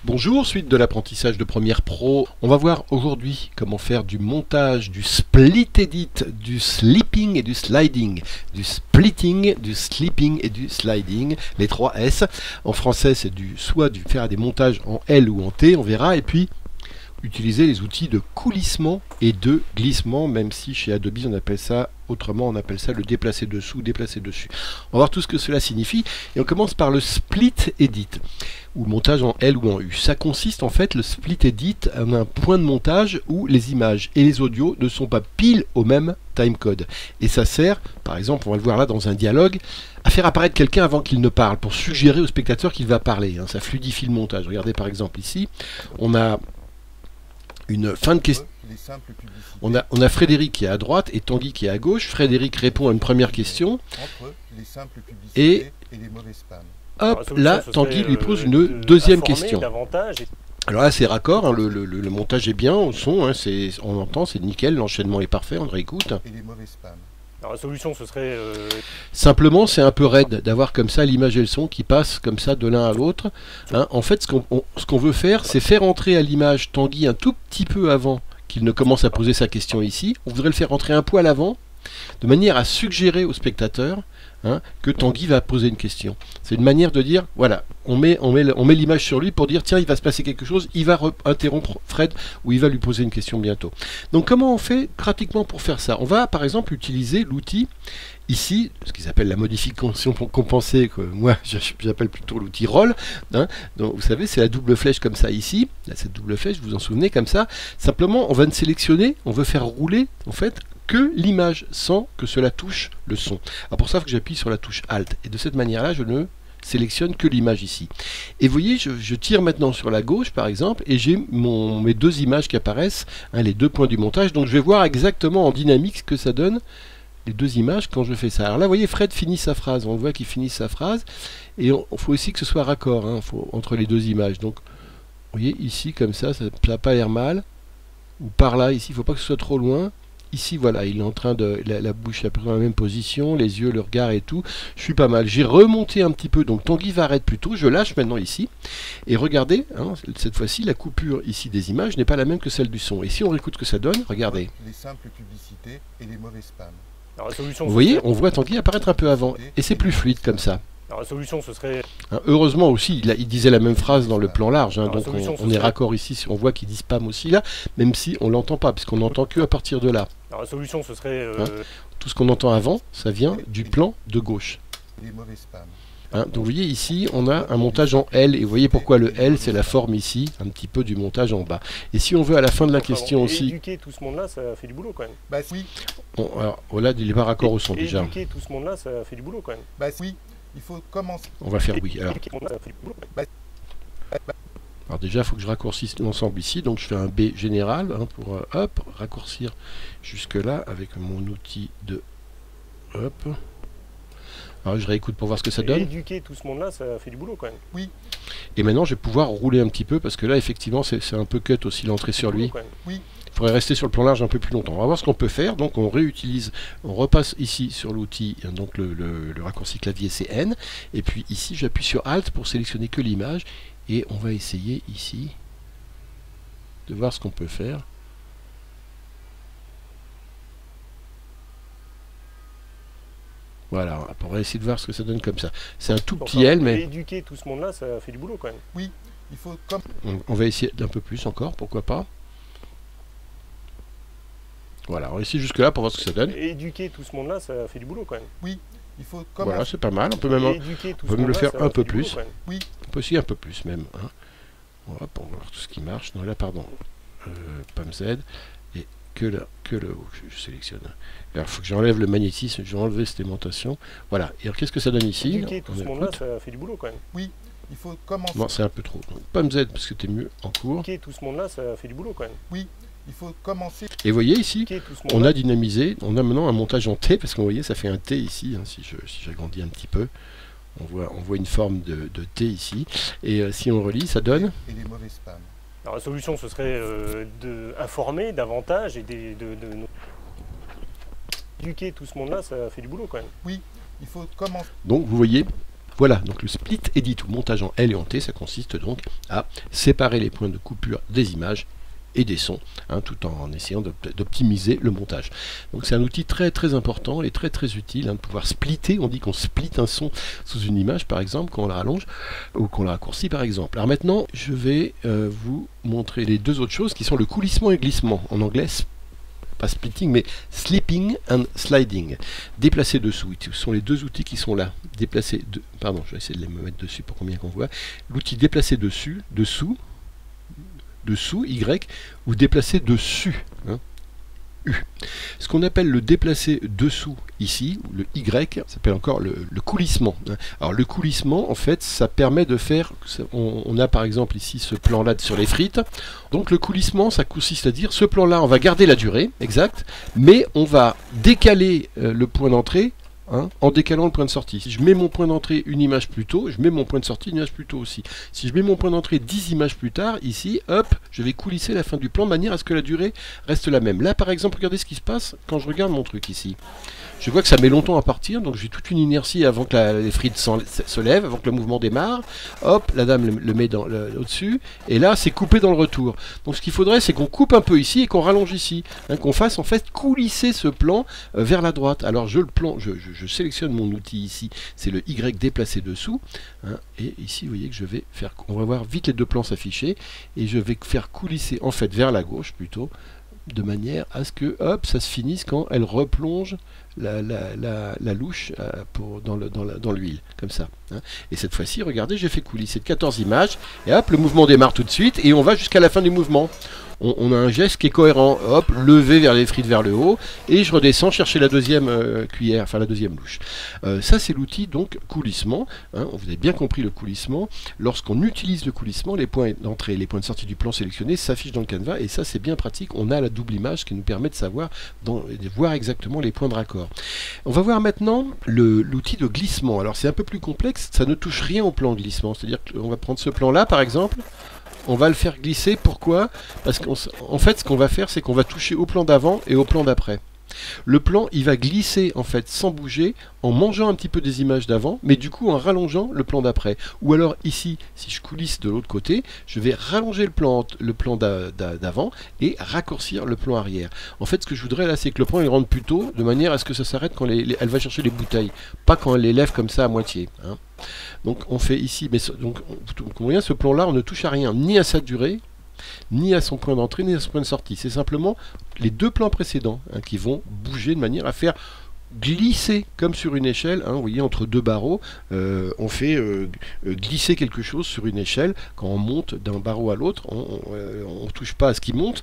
Bonjour, suite de l'apprentissage de Premiere Pro. On va voir aujourd'hui comment faire du montage, du split edit, du slipping et du sliding. Du splitting, du slipping et du sliding, les 3 S. En français, c'est soit du faire des montages en L ou en T, on verra, et puis utiliser les outils de coulissement et de glissement, même si chez Adobe on appelle ça autrement, on appelle ça le déplacer dessous, déplacer dessus. On va voir tout ce que cela signifie, et on commence par le split edit, ou le montage en L ou en U. Ça consiste en fait, le split edit, en un point de montage où les images et les audios ne sont pas pile au même timecode. Et ça sert, par exemple, on va le voir là dans un dialogue, à faire apparaître quelqu'un avant qu'il ne parle, pour suggérer au spectateur qu'il va parler. Ça fluidifie le montage. Regardez par exemple ici, on a une fin de question. On a Frédéric qui est à droite et Tanguy qui est à gauche. Frédéric répond à une première question. Et hop, là, Tanguy lui pose une deuxième question. Alors là, c'est raccord, le montage est bien, au son, on entend, c'est nickel, l'enchaînement est parfait, on réécoute. Alors la solution, ce serait... Simplement, c'est un peu raide d'avoir comme ça l'image et le son qui passent comme ça de l'un à l'autre. En fait, ce qu'on veut faire, c'est faire entrer à l'image Tanguy un tout petit peu avant qu'il ne commence à poser sa question ici. On voudrait le faire entrer un poil avant, de manière à suggérer au spectateur que Tanguy va poser une question. C'est une manière de dire, voilà, on met l'image sur lui pour dire, tiens, il va se passer quelque chose, il va interrompre Fred, ou il va lui poser une question bientôt. Donc comment on fait pratiquement pour faire ça? On va par exemple utiliser l'outil ici, ce qu'ils appellent la modification compensée, que moi j'appelle plutôt l'outil roll. Donc vous savez, c'est la double flèche comme ça ici, là, cette double flèche, vous vous en souvenez, comme ça. Simplement, on va sélectionner, on veut faire rouler, en fait, que l'image sans que cela touche le son. Alors pour ça, il faut que j'appuie sur la touche Alt. Et de cette manière-là, je ne sélectionne que l'image ici. Et vous voyez, je tire maintenant sur la gauche, par exemple, et j'ai mes deux images qui apparaissent, les deux points du montage. Donc je vais voir exactement en dynamique ce que ça donne, les deux images, quand je fais ça. Alors là, vous voyez, Fred finit sa phrase. On voit qu'il finit sa phrase. Et il faut aussi que ce soit raccord entre les deux images. Donc, vous voyez, ici, comme ça n'a pas l'air mal. Ou par là, ici, il ne faut pas que ce soit trop loin. Ici, voilà, il est en train de... La bouche est à peu près dans la même position, les yeux, le regard et tout. Je suis pas mal. J'ai remonté un petit peu, donc Tanguy va arrêter plus tôt. Je lâche maintenant ici. Et regardez, cette fois-ci, la coupure ici des images n'est pas la même que celle du son. Et si on écoute ce que ça donne, regardez. Les simples publicités et les mauvais spams. Alors, la solution, vous voyez, on voit Tanguy apparaître un peu avant. Et c'est plus fluide comme ça. Alors la solution, ce serait... heureusement aussi, il disait la même phrase dans le plan large, donc on est raccord ici, on voit qu'il dit spam aussi là, même si on l'entend pas, puisqu'on n'entend que à partir de là. Alors la solution, ce serait... Tout ce qu'on entend avant, ça vient du plan de gauche. Les mauvais spams. Donc vous voyez ici, on a un montage en L, et vous voyez pourquoi le L, c'est la forme ici, un petit peu du montage en bas. Et si on veut à la fin de la question aussi... Éduquer tout ce monde-là, ça fait du boulot quand même. Bah oui. Alors là, il n'est pas raccord au son déjà. Éduquer tout ce monde-là, ça fait du boulot quand même. Bah oui. Il faut commencer. On va faire oui. Alors déjà, il faut que je raccourcisse l'ensemble ici. Donc je fais un B général pour raccourcir jusque là avec mon outil de hop. Alors je réécoute pour voir ce que ça donne. Éduquer tout ce monde-là, ça fait du boulot quand même. Oui. Et maintenant, je vais pouvoir rouler un petit peu parce que là, effectivement, c'est un peu cut aussi l'entrée sur lui. Oui. Il faudrait rester sur le plan large un peu plus longtemps. On va voir ce qu'on peut faire. Donc on réutilise, on repasse ici sur l'outil, donc le raccourci clavier c'est N. Et puis ici j'appuie sur Alt pour sélectionner que l'image. Et on va essayer ici de voir ce qu'on peut faire. Voilà, on va essayer de voir ce que ça donne comme ça. C'est un tout petit L, mais... Éduquer tout ce monde-là, ça fait du boulot quand même. Oui, il faut... On va essayer d'un peu plus encore, pourquoi pas. Voilà, on va essayer jusque là pour voir ce que ça donne. Éduquer tout ce monde-là, ça fait du boulot quand même. Oui, il faut... Voilà, c'est pas mal, on peut même le faire un peu plus. Oui. On peut aussi un peu plus même. Hop, on va voir tout ce qui marche. Non, là, pardon. Pomme Z. Et que le haut, je sélectionne. Alors, il faut que j'enlève le magnétisme, je vais enlever cette aimantation. Voilà, et alors qu'est-ce que ça donne ici? Éduquer tout ce monde-là, ça fait du boulot quand même. Oui, il faut commencer. Non, c'est un peu trop. Donc, Pomme Z, parce que t'es mieux en cours. Éduquer tout ce monde-là, ça fait du boulot quand même. Oui. Il faut commencer. Et vous voyez ici, on a dynamisé, on a maintenant un montage en T, parce que vous voyez, ça fait un T ici, si j'agrandis un petit peu. On voit une forme de T ici. Et si on relit, ça donne... Et les mauvais spams. Alors la solution, ce serait d'informer davantage et éduquer tout ce monde-là, ça fait du boulot quand même. Oui, il faut commencer. Donc vous voyez, Voilà, donc le split edit ou montage en L et en T, ça consiste donc à séparer les points de coupure des images et des sons, hein, tout en essayant d'optimiser le montage. Donc c'est un outil très très important et très très utile, hein, de pouvoir splitter. On dit qu'on split un son sous une image par exemple, quand on la rallonge ou qu'on la raccourcit par exemple. Alors maintenant je vais vous montrer les deux autres choses qui sont le coulissement et glissement. En anglais, pas splitting mais slipping and sliding. Déplacer dessous, ce sont les deux outils qui sont là. Déplacer de, pardon, je vais essayer de les me mettre dessus pour combien qu'on voit. L'outil déplacer dessus, dessous, Y, ou déplacer dessus, hein, U. Ce qu'on appelle le déplacer dessous ici, le Y, s'appelle encore le coulissement. Hein. Alors le coulissement, en fait, ça permet de faire, on a par exemple ici ce plan-là sur les frites. Donc le coulissement, ça consiste à dire, ce plan-là, on va garder la durée, exact, mais on va décaler le point d'entrée, hein, en décalant le point de sortie. Si je mets mon point d'entrée une image plus tôt, je mets mon point de sortie une image plus tôt aussi. Si je mets mon point d'entrée 10 images plus tard, ici, hop, je vais coulisser la fin du plan de manière à ce que la durée reste la même. Là, par exemple, regardez ce qui se passe quand je regarde mon truc ici. Je vois que ça met longtemps à partir, donc j'ai toute une inertie avant que les frites se lèvent, avant que le mouvement démarre. Hop, la dame le met au-dessus, et là, c'est coupé dans le retour. Donc ce qu'il faudrait, c'est qu'on coupe un peu ici et qu'on rallonge ici. Hein, qu'on fasse en fait coulisser ce plan vers la droite. Alors je sélectionne mon outil ici, c'est le Y déplacé dessous. Hein, et ici, vous voyez que je vais faire, on va voir vite les deux plans s'afficher, et je vais faire coulisser en fait vers la gauche plutôt, de manière à ce que hop, ça se finisse quand elle replonge la louche dans l'huile, comme ça. Hein. Et cette fois-ci, regardez, j'ai fait coulisser de 14 images, et hop, le mouvement démarre tout de suite, et on va jusqu'à la fin du mouvement. On a un geste qui est cohérent, hop, lever vers les frites vers le haut, et je redescends chercher la deuxième cuillère, enfin la deuxième louche. Ça c'est l'outil donc coulissement, hein, vous avez bien compris le coulissement. Lorsqu'on utilise le coulissement, les points d'entrée et les points de sortie du plan sélectionné s'affichent dans le canevas, et ça c'est bien pratique, on a la double image qui nous permet de savoir, de voir exactement les points de raccord. On va voir maintenant l'outil de glissement. Alors c'est un peu plus complexe, ça ne touche rien au plan de glissement, c'est-à-dire qu'on va prendre ce plan là par exemple, on va le faire glisser. Pourquoi? Parce qu'en fait, ce qu'on va faire, c'est qu'on va toucher au plan d'avant et au plan d'après. Le plan, il va glisser en fait sans bouger, en mangeant un petit peu des images d'avant, mais du coup en rallongeant le plan d'après. Ou alors ici, si je coulisse de l'autre côté, je vais rallonger le plan d'avant et raccourcir le plan arrière. En fait, ce que je voudrais là, c'est que le plan il rentre plus tôt, de manière à ce que ça s'arrête quand elle va chercher les bouteilles, pas quand elle les lève comme ça à moitié. Hein. Donc on fait ici, mais donc vous voyez, ce plan-là, on ne touche à rien, ni à sa durée, ni à son point d'entrée, ni à son point de sortie. C'est simplement les deux plans précédents, hein, qui vont bouger de manière à faire glisser comme sur une échelle, hein, vous voyez, entre deux barreaux, on fait glisser quelque chose sur une échelle. Quand on monte d'un barreau à l'autre, on ne touche pas à ce qui monte,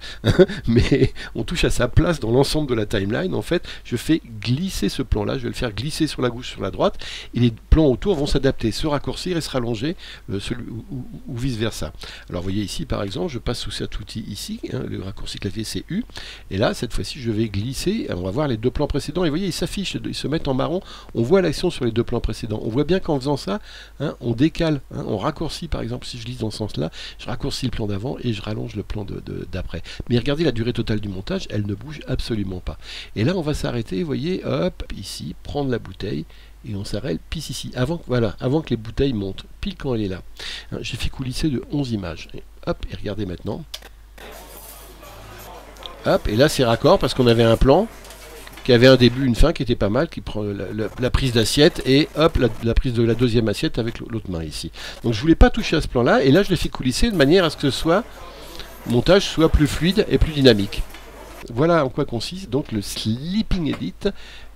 mais on touche à sa place dans l'ensemble de la timeline. En fait, je fais glisser ce plan-là, je vais le faire glisser sur la gauche, sur la droite, et les plans autour vont s'adapter, se raccourcir et se rallonger, ou vice-versa. Alors, vous voyez ici, par exemple, je passe sous cet outil ici, hein, le raccourci clavier c'est U, et là, cette fois-ci, je vais glisser, on va voir les deux plans précédents, et vous voyez, il s'affiche, ils se mettent en marron, on voit l'action sur les deux plans précédents. On voit bien qu'en faisant ça, hein, on décale, hein, on raccourcit, par exemple, si je glisse dans ce sens-là, je raccourcis le plan d'avant et je rallonge le plan d'après. Mais regardez la durée totale du montage, elle ne bouge absolument pas. Et là, on va s'arrêter, vous voyez, hop, ici, prendre la bouteille, et on s'arrête pile ici, avant que les bouteilles montent, pile quand elle est là. Hein, j'ai fait coulisser de 11 images. Et hop, et regardez maintenant. Hop, et là, c'est raccord, parce qu'on avait un plan qui avait un début, une fin, qui était pas mal, qui prend la prise d'assiette, et hop, la prise de la deuxième assiette avec l'autre main ici. Donc je voulais pas toucher à ce plan-là, et là je l'ai fait coulisser de manière à ce que le montage soit plus fluide et plus dynamique. Voilà en quoi consiste donc le slipping edit,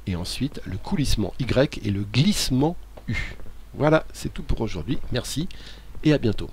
et ensuite le coulissement Y et le glissement U. Voilà, c'est tout pour aujourd'hui. Merci, et à bientôt.